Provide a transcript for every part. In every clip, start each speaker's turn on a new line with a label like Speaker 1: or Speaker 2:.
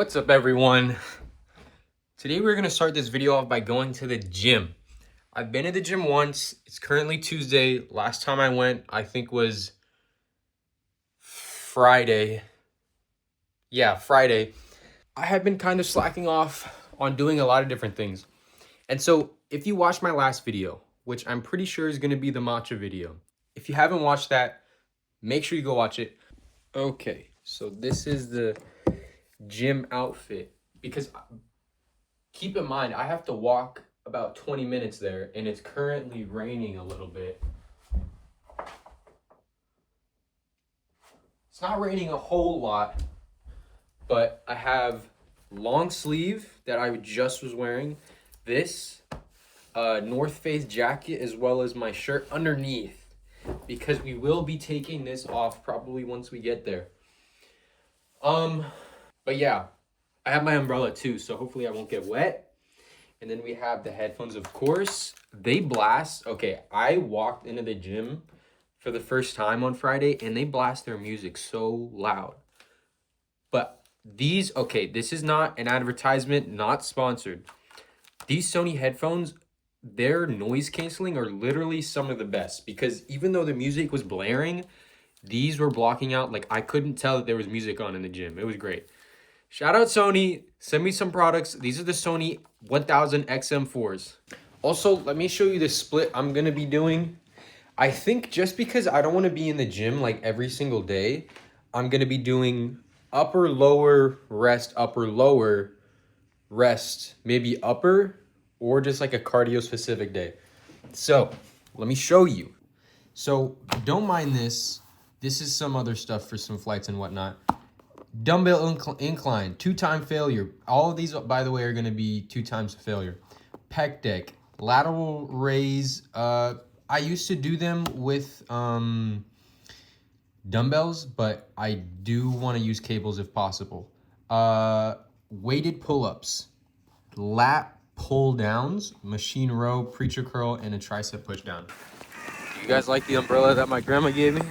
Speaker 1: What's up, everyone? Today we're gonna start this video off by going to the gym. I've been to the gym once. It's currently Tuesday. Last time I went, I think was Friday. Yeah, Friday. I have been kind of slacking off on doing a lot of different things. And so if you watched my last video, which I'm pretty sure is gonna be the matcha video, if you haven't watched that, make sure you go watch it. Okay, so this is the gym outfit because keep in mind I have to walk about 20 minutes there and it's currently raining a little bit. It's not raining a whole lot, but I have long sleeve that I just was wearing, this North Face jacket, as well as my shirt underneath, because we will be taking this off probably once we get there. But yeah, I have my umbrella too, so hopefully I won't get wet. And then we have the headphones, of course. They blast. Okay, I walked into the gym for the first time on Friday and they blast their music so loud. But these, okay, this is not an advertisement, not sponsored. These Sony headphones, their noise canceling are literally some of the best, because even though the music was blaring, these were blocking out. Like, I couldn't tell that there was music on in the gym. It was great. Shout out Sony. Send me some products. These are the Sony 1000 XM4s. Also, let me show you the split I'm going to be doing. I think just because I don't want to be in the gym like every single day, I'm going to be doing upper, lower, rest, upper, lower, rest, maybe upper, or just like a cardio specific day. So let me show you. So don't mind this. This is some other stuff for some flights and whatnot. Dumbbell incline, 2-time failure. All of these, by the way, are going to be 2 times failure. Pec deck, lateral raise. I used to do them with dumbbells, but I do want to use cables if possible. Weighted pull-ups, lat pull downs, machine row, preacher curl, and a tricep push down. You guys like the umbrella that my grandma gave me?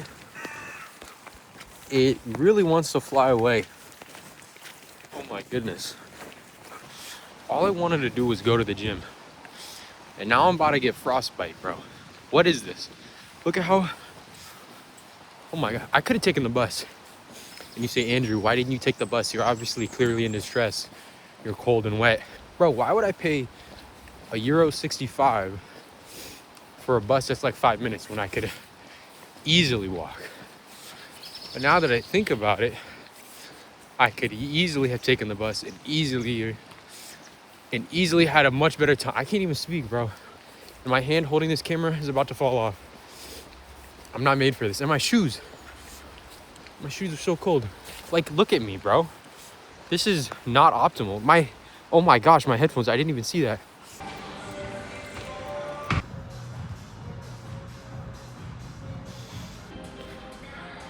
Speaker 1: It really wants to fly away. Oh my goodness. All I wanted to do was go to the gym. And now I'm about to get frostbite, bro. What is this? Look at how... Oh my God. I could have taken the bus. And you say, Andrew, why didn't you take the bus? You're obviously clearly in distress. You're cold and wet. Bro, why would I pay €65 for a bus that's like 5 minutes when I could easily walk? But now that I think about it, I could easily have taken the bus and easily had a much better time. I can't even speak, bro. And my hand holding this camera is about to fall off. I'm not made for this. And my shoes are so cold. Like, look at me, bro. This is not optimal. Oh my gosh, my headphones, I didn't even see that.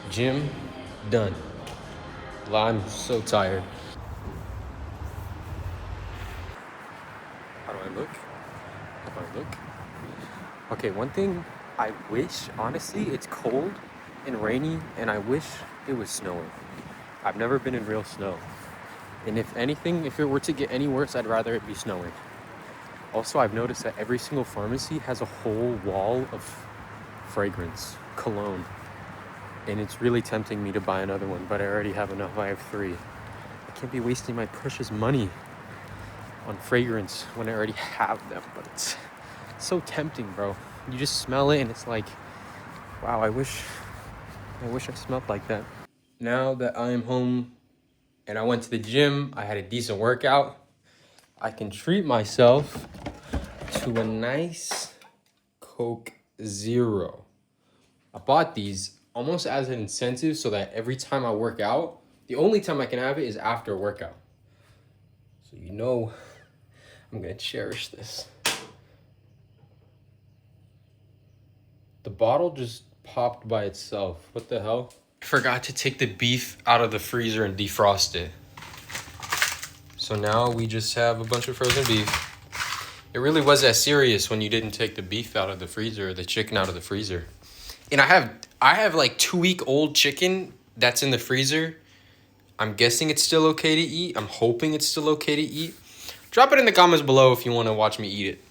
Speaker 1: Gym done. I'm so tired. How do I look? Okay, one thing I wish, honestly, it's cold and rainy, and I wish it was snowing. I've never been in real snow. And if anything, if it were to get any worse, I'd rather it be snowing. Also, I've noticed that every single pharmacy has a whole wall of fragrance, cologne. And it's really tempting me to buy another one, but I already have enough. I have 3. I can't be wasting my precious money on fragrance when I already have them, but it's so tempting, bro. You just smell it and it's like, wow, I wish I smelled like that. Now that I'm home and I went to the gym, I had a decent workout, I can treat myself to a nice Coke Zero. I bought these almost as an incentive so that every time I work out, the only time I can have it is after a workout. So you know I'm gonna cherish this. The bottle just popped by itself. What the hell? I forgot to take the beef out of the freezer and defrost it. So now we just have a bunch of frozen beef. It really was that serious when you didn't take the beef out of the freezer or the chicken out of the freezer. And I have like 2-week-old chicken that's in the freezer. I'm guessing it's still okay to eat. I'm hoping it's still okay to eat. Drop it in the comments below if you want to watch me eat it.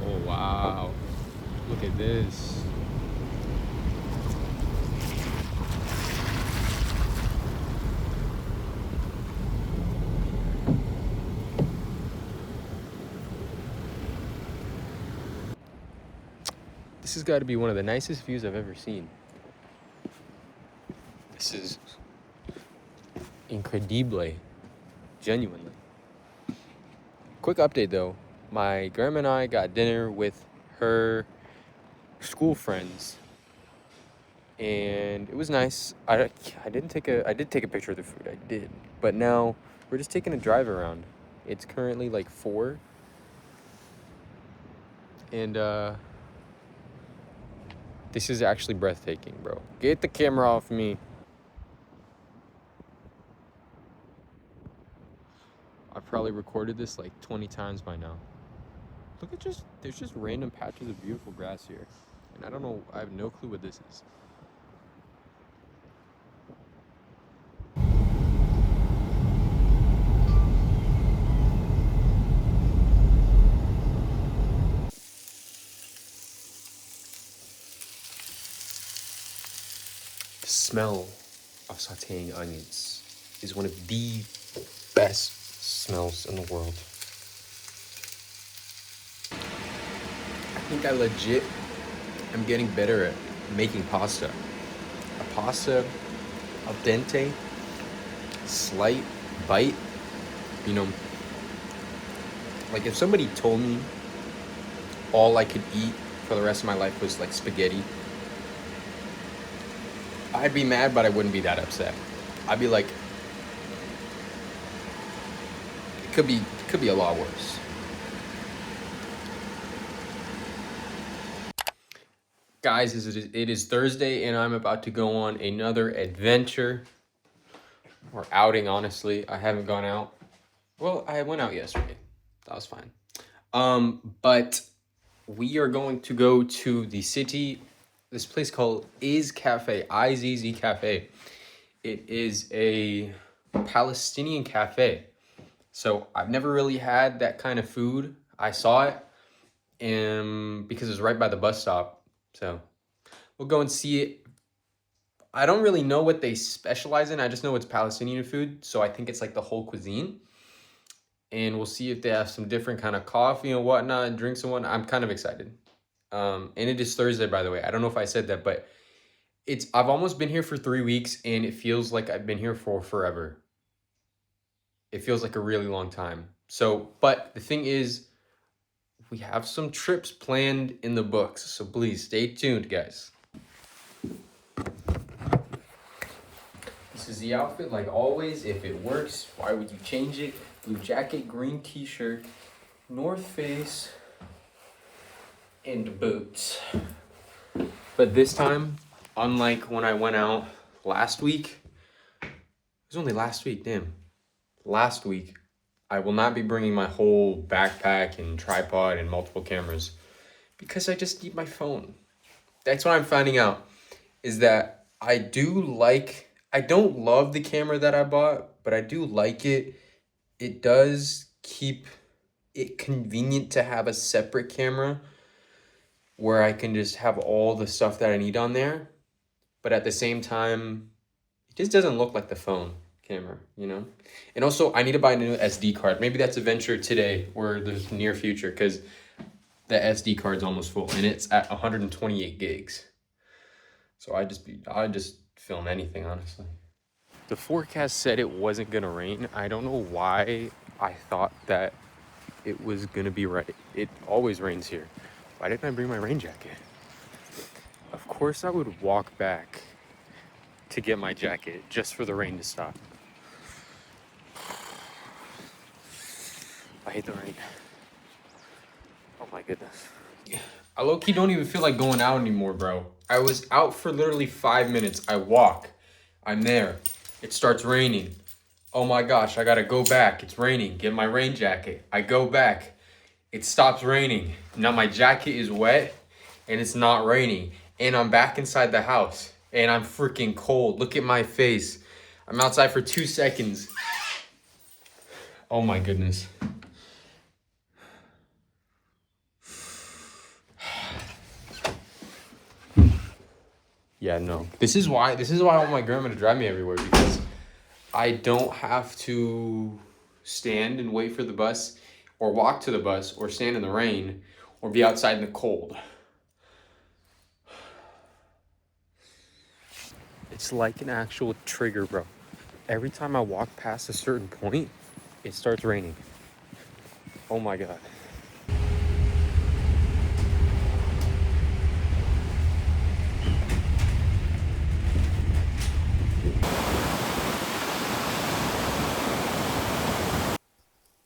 Speaker 1: Oh, wow. Look at this. This has got to be one of the nicest views I've ever seen. This is incredible. Genuinely. Quick update though. My grandma and I got dinner with her school friends. And it was nice. I did take a picture of the food. I did. But now we're just taking a drive around. It's currently like 4. And this is actually breathtaking, bro. Get the camera off me. I've probably recorded this like 20 times by now. Look at there's just random patches of beautiful grass here. And I don't know, I have no clue what this is. The smell of sauteing onions is one of the best smells in the world. I think I legit am getting better at making pasta. A pasta al dente, slight bite. You know, like if somebody told me all I could eat for the rest of my life was like spaghetti, I'd be mad, but I wouldn't be that upset. I'd be like, it could be a lot worse. Guys, it is Thursday, and I'm about to go on another adventure. Or outing, honestly. I haven't gone out. Well, I went out yesterday. That was fine. But we are going to go to the city, this place called Izz Cafe, IZZ Cafe. It is a Palestinian cafe. So I've never really had that kind of food. I saw it because it's right by the bus stop. So we'll go and see it. I don't really know what they specialize in. I just know it's Palestinian food. So I think it's like the whole cuisine. And we'll see if they have some different kind of coffee and whatnot, and drinks and whatnot. I'm kind of excited. And it is Thursday, by the way. I don't know if I said that, but I've almost been here for 3 weeks, and it feels like I've been here for forever. It feels like a really long time. So, but the thing is, we have some trips planned in the books. So please stay tuned, guys. This is the outfit, like always. If it works, why would you change it? Blue jacket, green t-shirt, North Face, and boots. But this time, unlike when I went out last week, it was only last week, damn. Last week, I will not be bringing my whole backpack and tripod and multiple cameras because I just need my phone. That's what I'm finding out, is that I don't love the camera that I bought, but I do like it. It does keep it convenient to have a separate camera where I can just have all the stuff that I need on there. But at the same time, it just doesn't look like the phone camera, you know? And also, I need to buy a new SD card. Maybe that's a venture today or the near future, because the SD card's almost full and it's at 128 gigs. So I just film anything, honestly. The forecast said it wasn't gonna rain. I don't know why I thought that it was gonna be right. It always rains here. Why didn't I bring my rain jacket? Of course I would walk back to get my jacket just for the rain to stop. I hate the rain. Oh my goodness. I low-key don't even feel like going out anymore, bro. I was out for literally 5 minutes. I walk. I'm there. It starts raining. Oh my gosh, I gotta go back. It's raining. Get my rain jacket. I go back. It stops raining. Now my jacket is wet and it's not raining. And I'm back inside the house and I'm freaking cold. Look at my face. I'm outside for 2 seconds. Oh my goodness. Yeah, no. This is why I want my grandma to drive me everywhere, because I don't have to stand and wait for the bus or walk to the bus or stand in the rain or be outside in the cold. It's like an actual trigger, bro. Every time I walk past a certain point, it starts raining. Oh my God.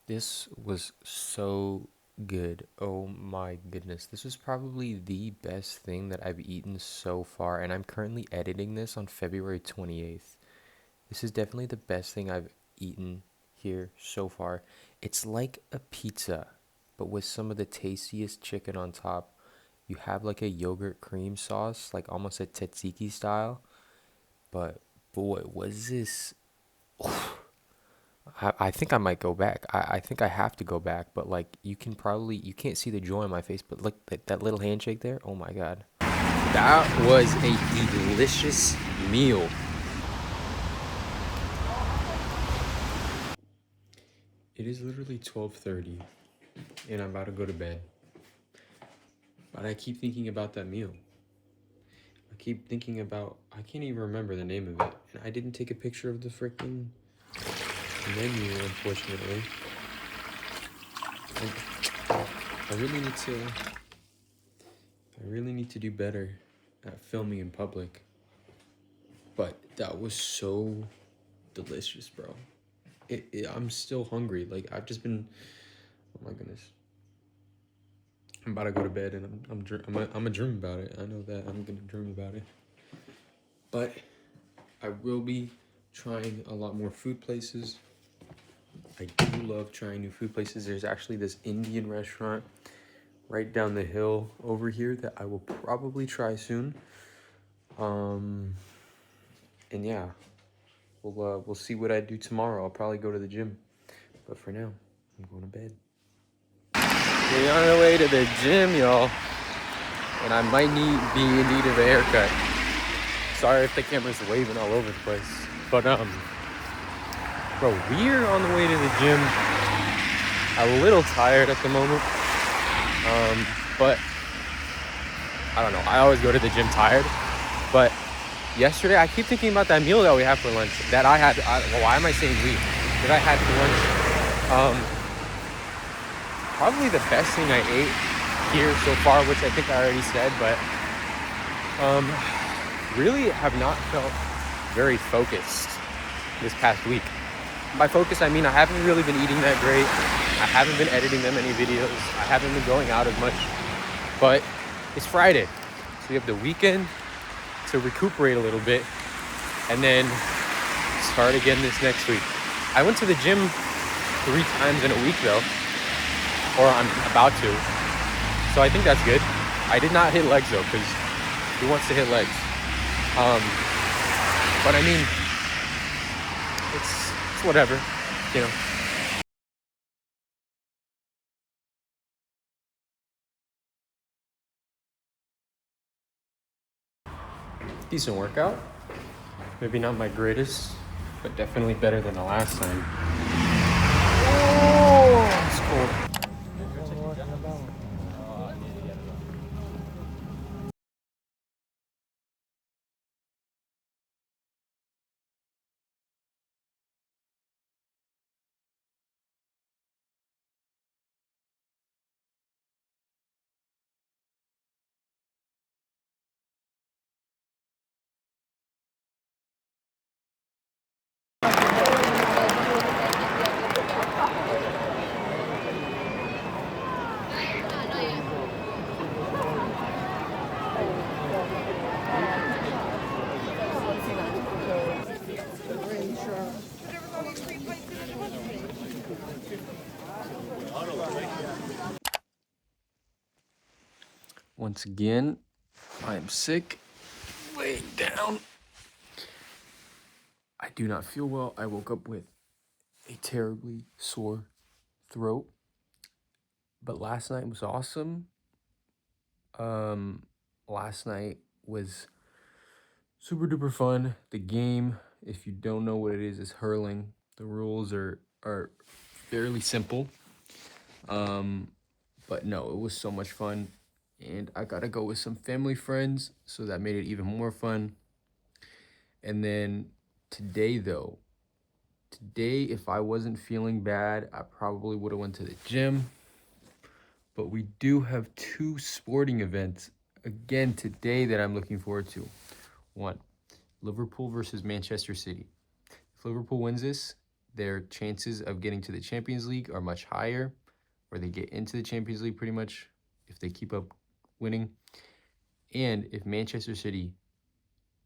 Speaker 1: This was so good. Oh my goodness. This was probably the best thing that I've eaten so far, and I'm currently editing this on February 28th. This is definitely the best thing I've eaten here so far. It's like a pizza, but with some of the tastiest chicken on top. You have like a yogurt cream sauce, like almost a tzatziki style. But boy, was this. I think I might go back. I think I have to go back, but like you can't see the joy on my face, but look, that little handshake there. Oh my God. That was a delicious meal. It is literally 12:30 and I'm about to go to bed. But I keep thinking about that meal. I keep thinking about, I can't even remember the name of it. And I didn't take a picture of the freaking menu, unfortunately. And I really need to do better at filming in public. But that was so delicious, bro. I'm still hungry. Like I've just been, oh my goodness. I'm about to go to bed and I'm a dream about it. I know that I'm gonna dream about it. But I will be trying a lot more food places. I do love trying new food places. There's actually this Indian restaurant right down the hill over here that I will probably try soon. And yeah, we'll see what I do tomorrow. I'll probably go to the gym, but for now, I'm going to bed. We're on our way to the gym, y'all, and I might be in need of a haircut. Sorry if the camera's waving all over the place, but bro, we're on the way to the gym. A little tired at the moment, but I don't know. I always go to the gym tired, but yesterday I keep thinking about that meal that we had for lunch. That I had. Why am I saying we? That I had for lunch. Probably the best thing I ate here so far, which I think I already said, but really have not felt very focused this past week. By focus, I mean I haven't really been eating that great. I haven't been editing that many videos. I haven't been going out as much. But it's Friday, so we have the weekend to recuperate a little bit and then start again this next week. I went to the gym 3 times in a week though, or I'm about to. So I think that's good. I did not hit legs though, because who wants to hit legs? But I mean, it's whatever, you know. Decent workout. Maybe not my greatest, but definitely better than the last time. Oh, it's cold. once again. I am sick, laying down. I do not feel well. I woke up with a terribly sore throat, but last night was awesome. Last night was super duper fun. The game, if you don't know what it is hurling. The rules are fairly simple. But no, it was so much fun. And I got to go with some family friends, so that made it even more fun. And then today, if I wasn't feeling bad, I probably would have went to the gym. But we do have 2 sporting events again today that I'm looking forward to. One, Liverpool versus Manchester City. If Liverpool wins this, their chances of getting to the Champions League are much higher, or they get into the Champions League pretty much if they keep up winning. And if Manchester City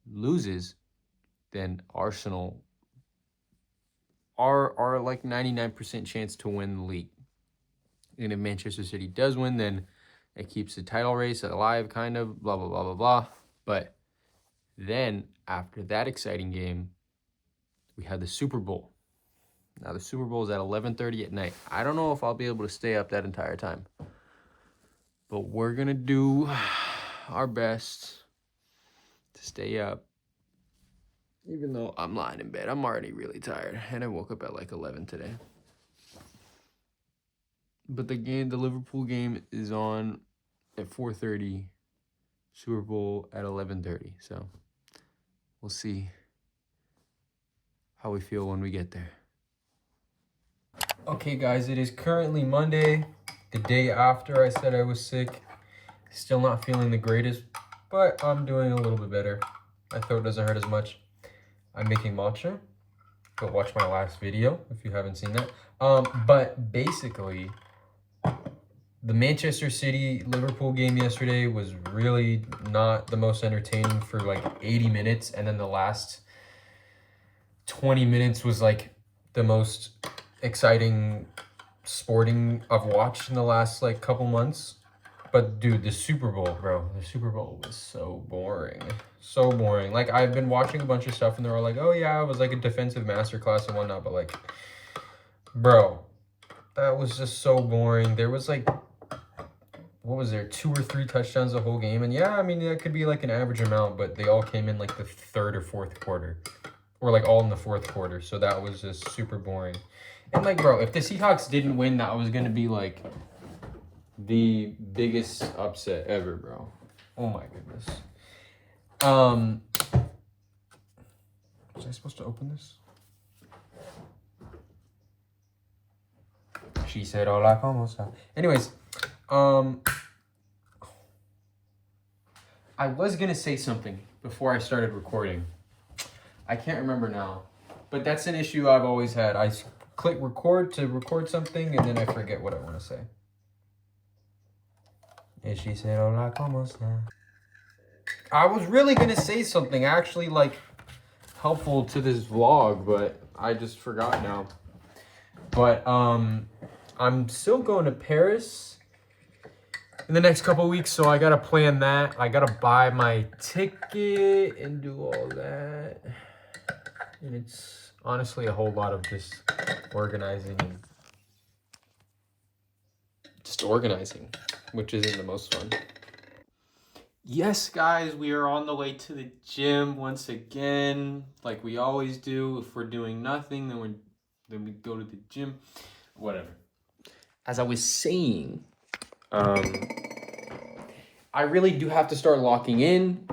Speaker 1: loses, then Arsenal are like 99% chance to win the league. And if Manchester City does win, then it keeps the title race alive, kind of, blah, blah, blah, blah, blah. But then after that exciting game, we had the Super Bowl. Now the Super Bowl is at 11:30 at night. I don't know if I'll be able to stay up that entire time, but we're going to do our best to stay up. Even though I'm lying in bed, I'm already really tired, and I woke up at like 11 today. But the Liverpool game is on at 4:30, Super Bowl at 11:30. So we'll see how we feel when we get there. Okay, guys, it is currently Monday, the day after I said I was sick. Still not feeling the greatest, but I'm doing a little bit better. My throat doesn't hurt as much. I'm making matcha. Go watch my last video if you haven't seen that. But basically, the Manchester City Liverpool game yesterday was really not the most entertaining for like 80 minutes. And then the last 20 minutes was like the most exciting sporting I've watched in the last like couple months. But dude, the Super Bowl, bro, the Super Bowl was so boring. So boring. Like, I've been watching a bunch of stuff and they're all like, oh yeah, it was like a defensive masterclass and whatnot. But like, bro, that was just so boring. There was like, what was there, 2 or 3 touchdowns the whole game? And yeah, I mean, that could be like an average amount, but they all came in like the 3rd or 4th quarter. Or like all in the 4th quarter. So that was just super boring. And like, bro, if the Seahawks didn't win, that was going to be like the biggest upset ever, bro. Oh my goodness. Was I supposed to open this? She said, hola, ¿cómo está? Anyways, I was gonna say something before I started recording. I can't remember now, but that's an issue I've always had. I click record to record something and then I forget what I want to say. And she said, hola, ¿cómo está? I was really gonna say something actually like helpful to this vlog, but I just forgot now. But I'm still going to Paris in the next couple weeks, so I gotta plan that. I gotta buy my ticket and do all that. And it's honestly a whole lot of just organizing and which isn't the most fun. Yes, guys, we are on the way to the gym once again, like we always do. If we're doing nothing, then we go to the gym. Whatever. As I was saying, I really do have to start locking in.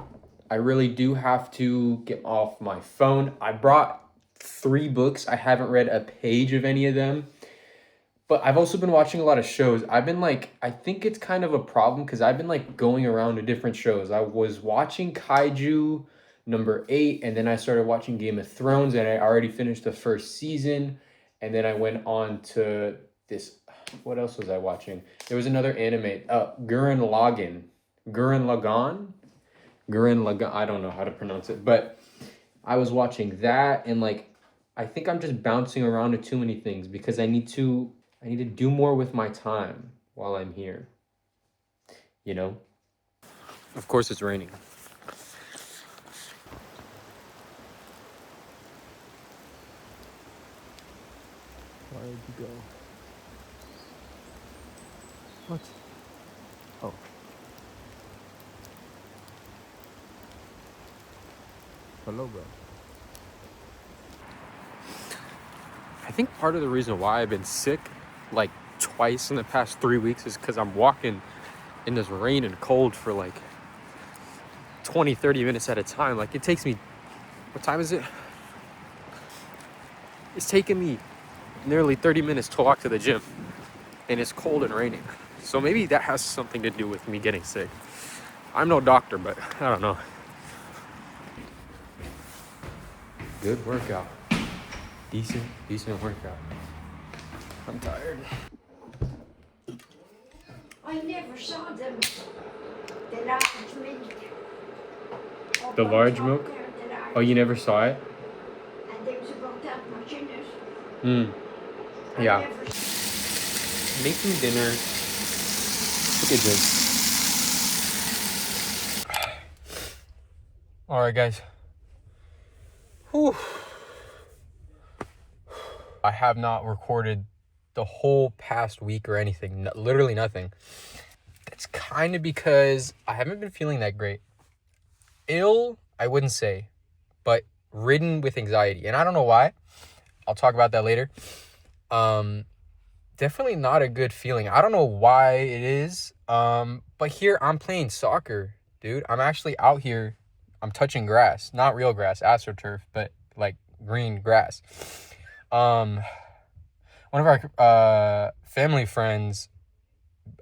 Speaker 1: I really do have to get off my phone. I brought 3 books. I haven't read a page of any of them. But I've also been watching a lot of shows. I've been like, I think it's kind of a problem because I've been like going around to different shows. I was watching Kaiju number 8, and then I started watching Game of Thrones, and I already finished the 1st season. And then I went on to this, what else was I watching? There was another anime, Gurren Lagann. I don't know how to pronounce it, but I was watching that, and like, I think I'm just bouncing around to too many things because I need to do more with my time while I'm here, you know? Of course it's raining. Where did you go? What? Oh. Hello, bro. I think part of the reason why I've been sick like twice in the past 3 weeks is because I'm walking in this rain and cold for like 20, 30 minutes at a time. Like it takes me, what time is it? It's taking me nearly 30 minutes to walk to the gym and it's cold and raining. So maybe that has something to do with me getting sick. I'm no doctor, but I don't know. Good workout. Decent workout. I'm tired.
Speaker 2: I never saw them. The large milk.
Speaker 1: The large milk? Oh, you never saw it?
Speaker 2: And there was about that much in it.
Speaker 1: Yeah. Making dinner. Look at this. All right, guys. Whew. I have not recorded the whole past week or anything. Literally nothing. It's kind of because I haven't been feeling that great. Ill, I wouldn't say, but ridden with anxiety. And I don't know why. I'll talk about that later. Definitely not a good feeling. I don't know why it is. But here I'm playing soccer, dude. I'm actually out here. I'm touching grass. Not real grass, AstroTurf, but like green grass. One of our family friends,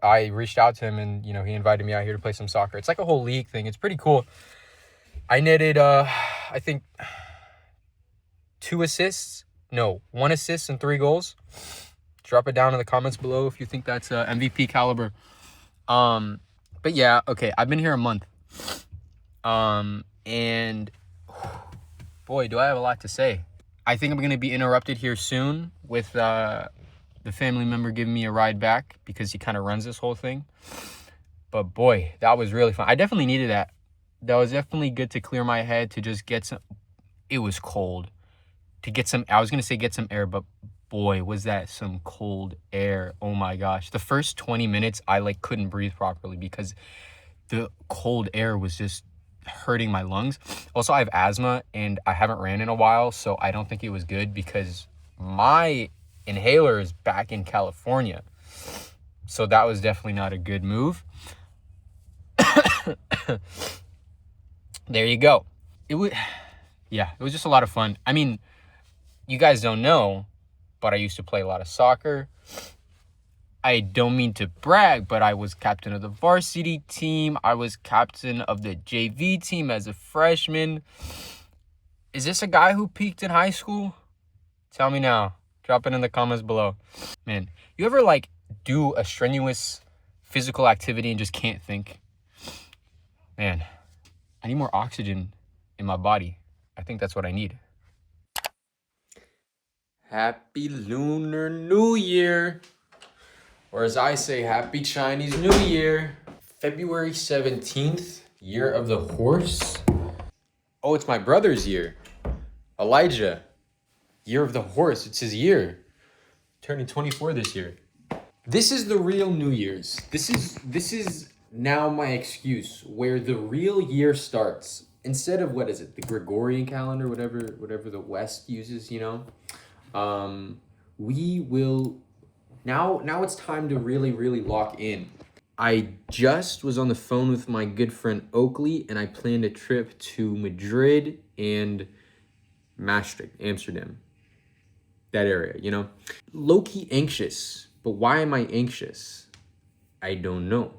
Speaker 1: I reached out to him and, you know, he invited me out here to play some soccer. It's like a whole league thing. It's pretty cool. I netted, I think, 1 assist and 3 goals. Drop it down in the comments below if you think that's MVP caliber. But yeah, okay, I've been here a month. And boy, do I have a lot to say. I think I'm going to be interrupted here soon with the family member giving me a ride back because he kind of runs this whole thing. But boy, that was really fun. I definitely needed that. That was definitely good to clear my head, to just get some, it was cold. To get some, I was going to say get some air, but boy, was that some cold air. Oh my gosh. The first 20 minutes, I like couldn't breathe properly because the cold air was just hurting my lungs. Also, I have asthma and I haven't ran in a while, so I don't think it was good because my inhaler is back in California. So that was definitely not a good move. There you go. It was just a lot of fun. I mean, you guys don't know, but I used to play a lot of soccer. I don't mean to brag, but I was captain of the varsity team. I was captain of the JV team as a freshman. Is this a guy who peaked in high school? Tell me now. Drop it in the comments below. Man, you ever like do a strenuous physical activity and just can't think? Man, I need more oxygen in my body. I think that's what I need. Happy Lunar New Year. Or as I say, Happy Chinese New Year. February 17th, year of the horse. Oh, it's my brother's year. Elijah, year of the horse. It's his year. Turning 24 this year. This is the real New Year's. This is now my excuse where the real year starts. Instead of, what is it, the Gregorian calendar, whatever the West uses, you know? We will, now it's time to really lock in. I just was on the phone with my good friend Oakley and I planned a trip to Madrid and Maastricht, Amsterdam. That area, you know? Low-key anxious, but why am I anxious? I don't know.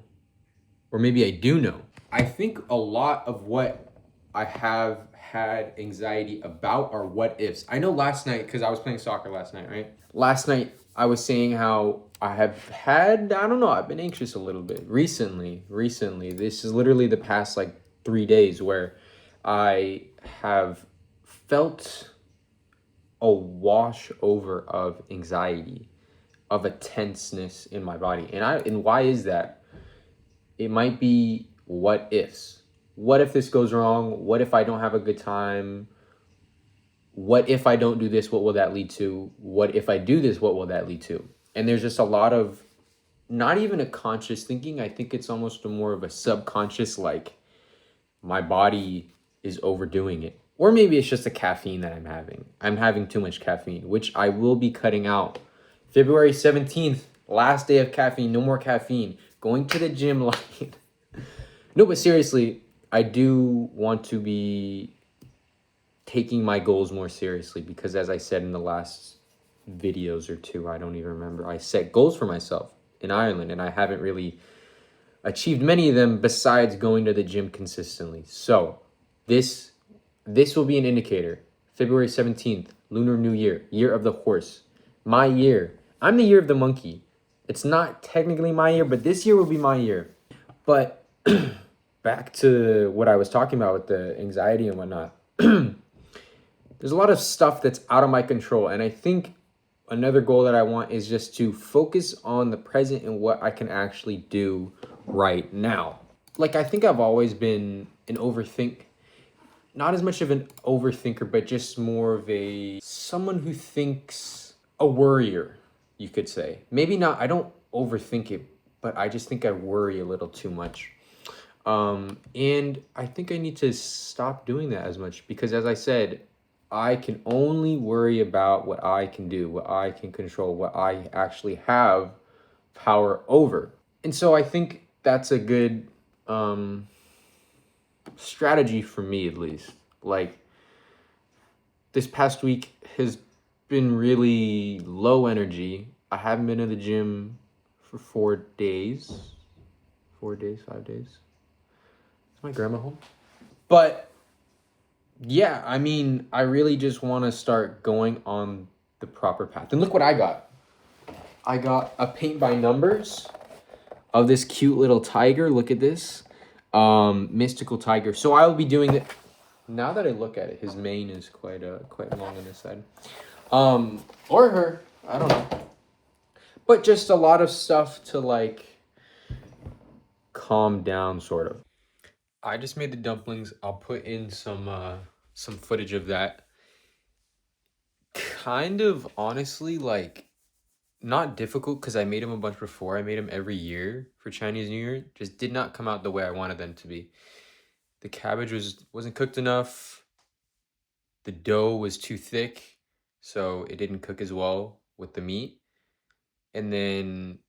Speaker 1: Or maybe I do know. I think a lot of what I have had anxiety about are what ifs. I know last night, because I was playing soccer last night, right? Last night, I was saying how I have had, I don't know, I've been anxious a little bit recently. This is literally the past like 3 days where I have felt a wash over of anxiety, of a tenseness in my body. And why is that? It might be what ifs. What if this goes wrong? What if I don't have a good time? What if I don't do this? What will that lead to? What if I do this? What will that lead to? And there's just a lot of not even a conscious thinking. I think it's almost more of a subconscious, like my body is overdoing it. Or maybe it's just the caffeine that I'm having. I'm having too much caffeine, which I will be cutting out. February 17th, last day of caffeine, no more caffeine. Going to the gym like no, but seriously, I do want to be taking my goals more seriously because as I said in the last videos or two, I don't even remember, I set goals for myself in Ireland and I haven't really achieved many of them besides going to the gym consistently. So this this will be an indicator. February 17th, Lunar New Year, year of the horse. My year. I'm the year of the monkey. It's not technically my year, but this year will be my year. But back to what I was talking about with the anxiety and whatnot. There's a lot of stuff that's out of my control. And I think another goal that I want is just to focus on the present and what I can actually do right now. Like, I think I've always been an not as much of an overthinker, but just more of a someone who thinks a worrier, you could say. Maybe not, I don't overthink it, but I just think I worry a little too much. And I think I need to stop doing that as much because, as I said, I can only worry about what I can do, what I can control, what I actually have power over. And so I think that's a good strategy for me, at least. Like, this past week has been really low energy. I haven't been to the gym for 4 days. 4 days, 5 days. Is my grandma home? But yeah, I mean, I really just want to start going on the proper path. And look what I got. I got a paint by numbers of this cute little tiger. Look at this. Mystical tiger. So I will be doing it. Now that I look at it, his mane is quite long on this side. Or her. I don't know. But just a lot of stuff to like calm down sort of. I just made the dumplings. I'll put in some footage of that. Kind of honestly like not difficult because I made them a bunch before. I made them every year for Chinese New Year. Just did not come out the way I wanted them to be. The cabbage wasn't cooked enough. The dough was too thick, so it didn't cook as well with the meat. And then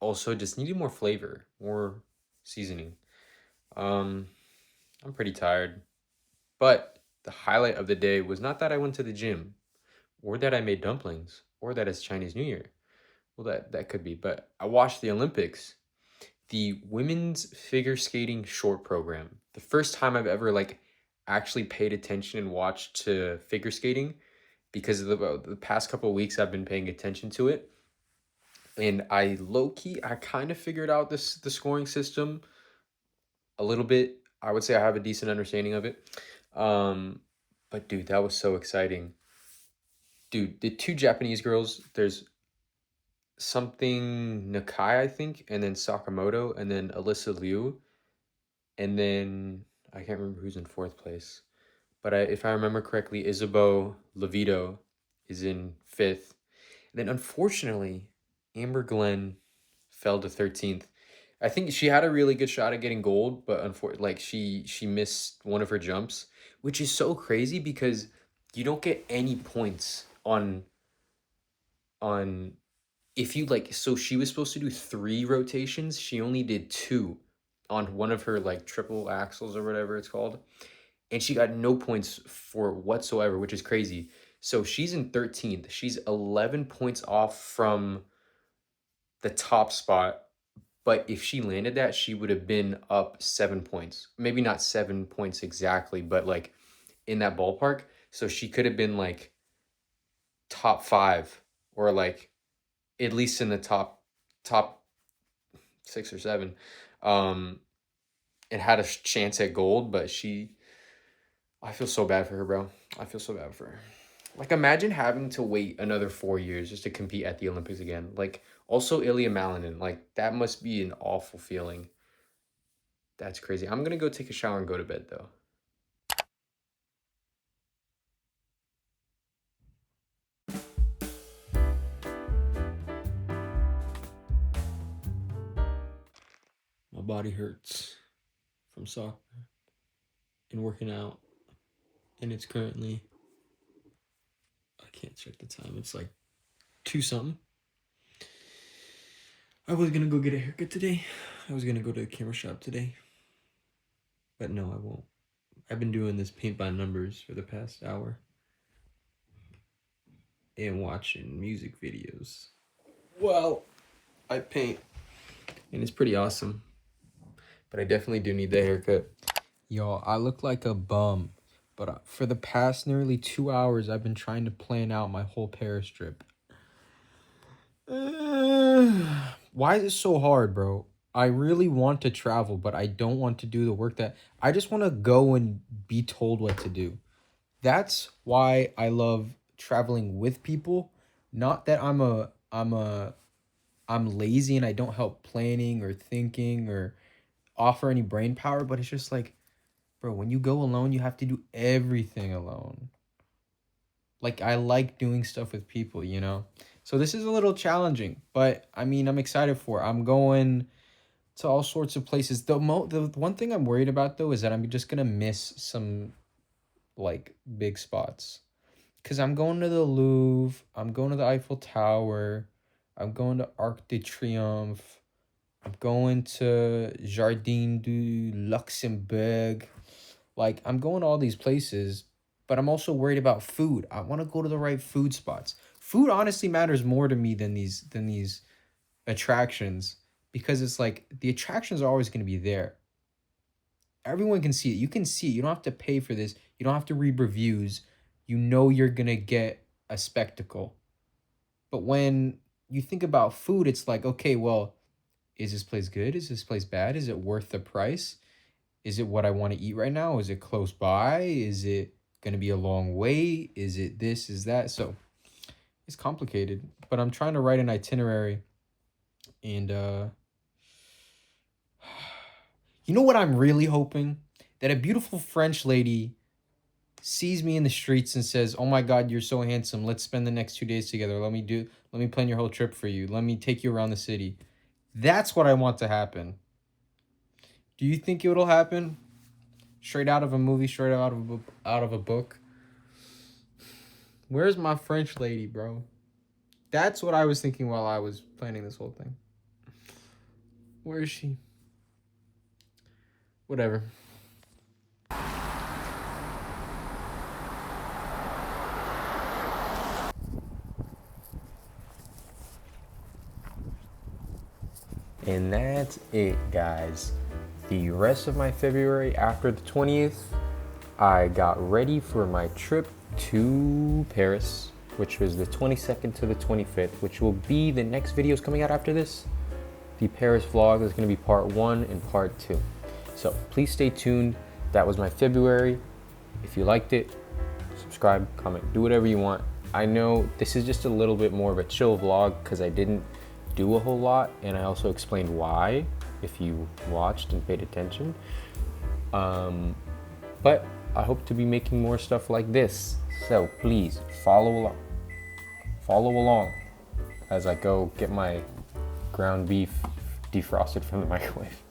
Speaker 1: also just needed more flavor, more seasoning. Um, I'm pretty tired. But the highlight of the day was not that I went to the gym, or that I made dumplings, or that it's Chinese New Year. Well, that could be, but I watched the Olympics, the women's figure skating short program. The first time I've ever like actually paid attention and watched to figure skating because of the past couple of weeks I've been paying attention to it. And I low key I kind of figured out the scoring system a little bit. I would say I have a decent understanding of it. But dude, that was so exciting. Dude, the two Japanese girls, there's something Nakai, I think, and then Sakamoto, and then Alyssa Liu, and then I can't remember who's in fourth place. But if I remember correctly, Isabeau Levito is in fifth. And then unfortunately, Amber Glenn fell to 13th. I think she had a really good shot at getting gold, but like she missed one of her jumps, which is so crazy because you don't get any points on if you like. So she was supposed to do 3 rotations, she only did 2 on one of her like triple axles or whatever it's called, and she got no points for whatsoever, which is crazy. So she's in 13th. She's 11 points off from the top spot. But if she landed that, she would have been up 7 points. Maybe not 7 points exactly, but like in that ballpark. So she could have been like top 5 or like at least in the top 6 or 7. Um, and had a chance at gold, but I feel so bad for her, bro. I feel so bad for her. Like, imagine having to wait another 4 years just to compete at the Olympics again. Like, also Ilya Malinin. Like, that must be an awful feeling. That's crazy. I'm gonna go take a shower and go to bed though. My body hurts from soccer and working out, and it's currently, I can't check the time, it's like 2 something. I was gonna go get a haircut today. I was gonna go to a camera shop today, but no, I won't. I've been doing this paint by numbers for the past hour and watching music videos. Well, I paint, and it's pretty awesome, but I definitely do need the haircut. Y'all, I look like a bum, but for the past nearly 2 hours, I've been trying to plan out my whole Paris trip. Why is it so hard, bro? I really want to travel, but I don't want to do the work that I just want to go and be told what to do. That's why I love traveling with people. Not that I'm lazy and I don't help planning or thinking or offer any brain power, but it's just like, bro, when you go alone, you have to do everything alone. Like, I like doing stuff with people, you know? So this is a little challenging, but I mean, I'm excited for it. I'm going to all sorts of places. The one thing I'm worried about though is that I'm just gonna miss some like big spots. Cause I'm going to the Louvre, I'm going to the Eiffel Tower, I'm going to Arc de Triomphe, I'm going to Jardin du Luxembourg. Like, I'm going to all these places, but I'm also worried about food. I want to go to the right food spots. Food honestly matters more to me than these attractions, because it's like the attractions are always going to be there. Everyone can see it. You can see it. You don't have to pay for this. You don't have to read reviews. You know you're going to get a spectacle. But when you think about food, it's like, okay, well, is this place good? Is this place bad? Is it worth the price? Is it what I want to eat right now? Is it close by? Is it going to be a long wait? Is it this? Is that? So it's complicated, but I'm trying to write an itinerary. And you know what I'm really hoping? That a beautiful French lady sees me in the streets and says, "Oh my God, you're so handsome. Let's spend the next 2 days together. Let me plan your whole trip for you. Let me take you around the city." That's what I want to happen. Do you think it'll happen? Straight out of a movie, straight out of a book. Where's my French lady, bro? That's what I was thinking while I was planning this whole thing. Where is she? Whatever. And that's it, guys. The rest of my February after the 20th, I got ready for my trip to Paris, which was the 22nd to the 25th, which will be the next videos coming out after this. The Paris vlog is going to be part 1 and part 2. So please stay tuned. That was my February. If you liked it, subscribe, comment, do whatever you want. I know this is just a little bit more of a chill vlog because I didn't do a whole lot, and I also explained why if you watched and paid attention. But I hope to be making more stuff like this. So please follow along as I go get my ground beef defrosted from the microwave.